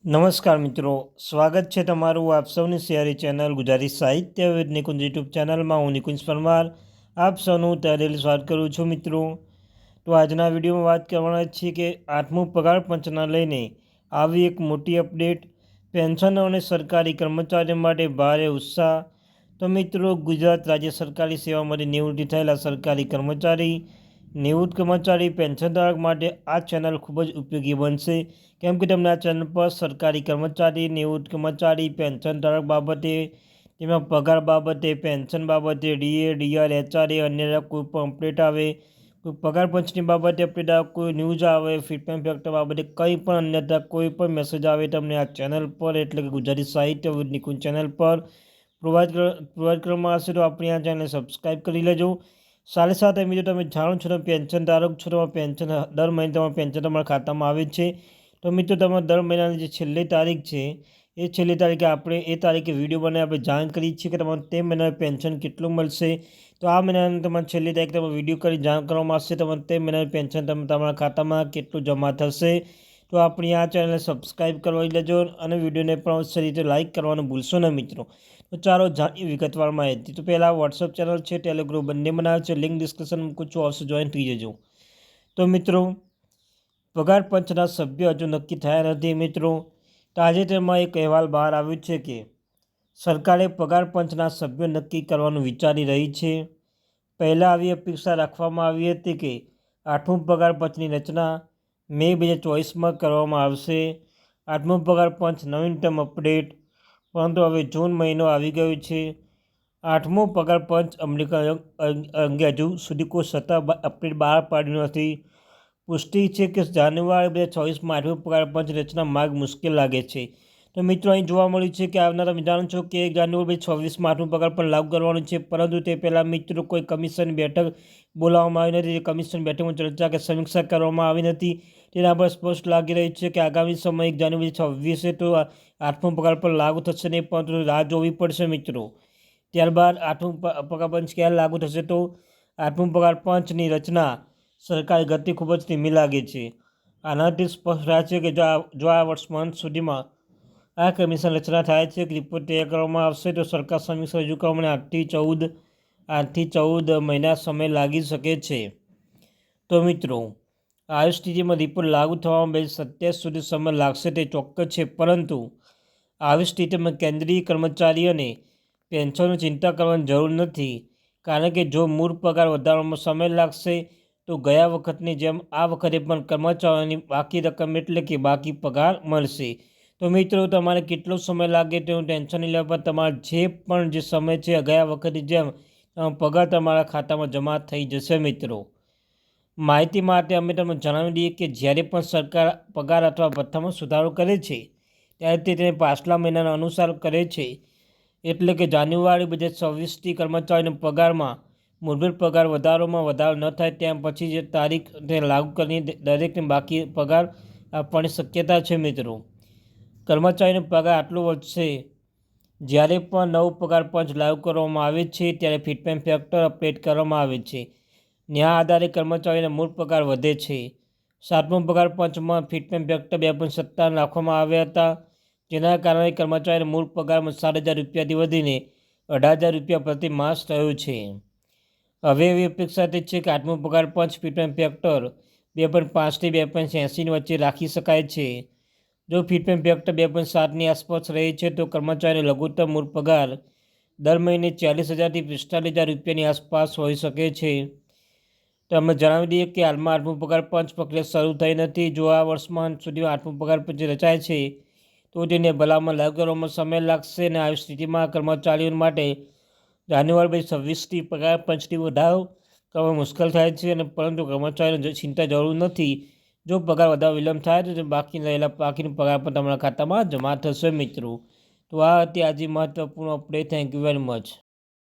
નમસ્કાર મિત્રો, સ્વાગત છે તમારું આપ સૌની સિયારી ચેનલ ગુજરાતી સાહિત્ય વિદ નિકુંજ યુટ્યુબ ચેનલમાં. હું નિકુંજ પરમાર આપ સૌનું તહેદિલ સ્વાગત કરું છું. મિત્રો, તો આજના વિડીયોમાં વાત કરવાના છીએ કે 8મું પગાર પંચના લઈને આવી એક મોટી અપડેટ. પેન્શનરો અને સરકારી કર્મચારીઓ માટે ભારે ઉત્સાહ. તો મિત્રો, ગુજરાત રાજ્ય સરકારી સેવામાંથી નિવૃત્તિ થયેલા સરકારી કર્મચારી, નિવૃત્ત કર્મચારી પેન્શનધારક માટે આ ચેનલ ખૂબ જ ઉપયોગી બનશે, કેમ કે તમને આ ચેનલ પર સરકારી કર્મચારી, નિવૃત્ત કર્મચારી, પેન્શનધારક બાબતે, તેમાં પગાર બાબતે, પેન્શન બાબતે, ડીએ, ડીઆર, એચઆરએ, અન્ય કોઈ પણ અપડેટ આવે, કોઈ પગાર પંચની બાબતે અપડેટ આવે, કોઈ ન્યૂઝ આવે, ફિટમેન્ટ ફેક્ટર બાબતે કંઈ પણ અન્યથા કોઈ પણ મેસેજ આવે તમને આ ચેનલ પર, એટલે કે ગુજરાતી સાહિત્ય વિદ નિકુંજ ચેનલ પર પ્રોવાઈડ કરવામાં આવશે. તો આપણી આ ચેનલને સબસ્ક્રાઈબ કરી લેજો. સાથે સાથે મિત્રો, તમે જાણો છો, તમે પેન્શન ધારક છો, તમારા પેન્શન દર મહિને તમારા પેન્શન તમારા ખાતામાં આવે છે. તો મિત્રો, તમારા દર મહિનાની જે છેલ્લી તારીખ છે, એ છેલ્લી તારીખે આપણે એ તારીખે વિડીયો બનાવી આપણે જાણ કરીએ છીએ કે તમારે તે મહિનાનું પેન્શન કેટલું મળશે. તો આ મહિનાની તમારી છેલ્લી તારીખ તમે વિડીયો કરી જાણ કરવામાં આવશે તમારે તે મહિનાનું પેન્શન તમારા ખાતામાં કેટલું જમા થશે. તો આપણી આ ચેનલને સબસ્ક્રાઈબ કરવા લેજો અને વિડીયોને પણ અવશ્ય રીતે લાઇક કરવાનું ભૂલશો નહીં મિત્રો. તો ચાલો જાણીએ વિગતવાર માહિતી. તો પહેલાં વોટ્સઅપ ચેનલ છે, ટેલિગ્રુપ બંને બનાવે છે, લિંક ડિસ્કશન મૂકું છું, અવશ્ય જોઈન થઈ જજો. તો મિત્રો, પગાર પંચના સભ્યો હજુ નક્કી થયા નથી. મિત્રો, તાજેતરમાં એક અહેવાલ બહાર આવ્યો છે કે સરકારે પગાર પંચના સભ્યો નક્કી કરવાનું વિચારી રહી છે. પહેલાં આવી અપેક્ષા રાખવામાં આવી હતી કે 8મું પગાર પંચની રચના મે 2024માં કરવામાં આવશે. 8મું પગાર પંચ નવીનતમ અપડેટ. પરંતુ હવે જૂન મહિનો આવી ગયો છે. 8મું પગાર પંચ અમલીકરણ અંગે હજુ સુધી કોઈ સત્તા અપડેટ બહાર પાડ્યું નથી. પુષ્ટિ છે કે જાન્યુઆરી 2024માં 8મી પગાર પંચ રચના માર્ગ મુશ્કેલ લાગે છે. તો મિત્રો, અહીં જોવા મળ્યું છે કે આવનાર તમે જાણો છો કે 1 જાન્યુઆરી 2024માં 8મું પગાર પણ લાગુ કરવાનું છે. પરંતુ તે પહેલાં મિત્રો, કોઈ કમિશનની બેઠક બોલાવવામાં આવી નથી. કમિશન બેઠકમાં ચર્ચા કે સમીક્ષા કરવામાં આવી નથી. તેના પર સ્પષ્ટ લાગી રહ્યું છે કે આગામી સમય 1 જાન્યુઆરી 2026 તો 8મું પગાર પણ લાગુ થશે નહીં, પરંતુ રાહ જોવી પડશે મિત્રો. ત્યારબાદ 8મું પગાર પંચ ક્યારે લાગુ થશે? તો 8મું પગાર પંચની રચના સરકારી ગતિ ખૂબ જ ધીમી લાગે છે. આનાથી સ્પષ્ટ થાય છે કે જો આ વર્ષ અંત સુધીમાં આ કમિશન રચના થાય છે કે રિપોર્ટ તૈયાર કરવામાં આવશે, તો સરકાર સમીક્ષા રજૂ કરવામાં 8થી 14 મહિના સમય લાગી શકે છે. તો મિત્રો, આવી સ્થિતિમાં રિપોર્ટ લાગુ થવામાં 2027 સુધી સમય લાગશે તે ચોક્કસ છે. પરંતુ આવી સ્થિતિમાં કેન્દ્રીય કર્મચારીઓને પેન્શનની ચિંતા કરવાની જરૂર નથી, કારણ કે જો મૂળ પગાર વધારવામાં સમય લાગશે તો ગયા વખતની જેમ આ વખતે પણ કર્મચારીઓની બાકી રકમ એટલે કે બાકી પગાર મળશે. તો મિત્રો, તમારે કેટલો સમય લાગે તેનું ટેન્શન નહીં લેવા, પર તમારે જે પણ જે સમય છે ગયા વખતની જેમ પગાર તમારા ખાતામાં જમા થઈ જશે મિત્રો. માહિતી માટે અમે તમને જણાવી દઈએ કે જ્યારે પણ સરકાર પગાર અથવા ભથ્થામાં સુધારો કરે છે ત્યારે તે તેને પાછલા મહિનાના અનુસાર કરે છે. એટલે કે જાન્યુઆરી 2026થી કર્મચારીઓના પગારમાં મૂળભૂત પગાર વધારોમાં વધારો ન થાય ત્યાં પછી જે તારીખ તેને લાગુ કરીને દરેકને બાકી પગાર આપવાની શક્યતા છે મિત્રો. કર્મચારીનો પગાર આટલો વધશે. જ્યારે પણ નવું પગાર પંચ લાગુ કરવામાં આવે છે ત્યારે ફિટમેન્ટ ફેક્ટર અપડેટ કરવામાં આવે છે. ન્યાય આધારે કર્મચારીઓના મૂળ પગાર વધે છે. 7મું પગાર પંચમાં ફિટમેન્ટ ફેક્ટર 2.57 રાખવામાં આવ્યા હતા, જેના કારણે કર્મચારીના મૂળ પગારમાં 7,000 રૂપિયાથી વધીને 18,000 રૂપિયા પ્રતિ માસ થયો છે. હવે એવી અપેક્ષા છે કે 8મું પગાર પંચ ફિટમેન્ટ ફેક્ટર 2.5થી 2.80ની વચ્ચે રાખી શકાય છે. જો ફિટમેન્ટ ફેક્ટર 2.7ની આસપાસ રહે છે તો કર્મચારીનો લઘુત્તમ મૂળ પગાર દર મહિને 40,000થી 45,000 રૂપિયાની આસપાસ હોઈ શકે છે. તો અમે જણાવી દઈએ કે હાલમાં 8મું પગાર પંચ પ્રક્રિયા શરૂ થઈ નથી. જો આ વર્ષમાં અંત સુધીમાં 8મું પગાર પંચ રચાય છે તો તેને ભલામણ લાગુ કરવામાં સમય લાગશે, અને આવી સ્થિતિમાં કર્મચારીઓ માટે જાન્યુઆરી 2026થી પગાર પંચથી વધારો કરવા મુશ્કેલ થાય છે. અને પરંતુ કર્મચારીઓને ચિંતા જરૂર નથી. જો પગાર વધારો વિલંબ થાય તો બાકીનો પગાર પણ તમારા ખાતામાં જમા થશે મિત્રો. તો આ હતી આજે મહત્વપૂર્ણ update. Thank you very much.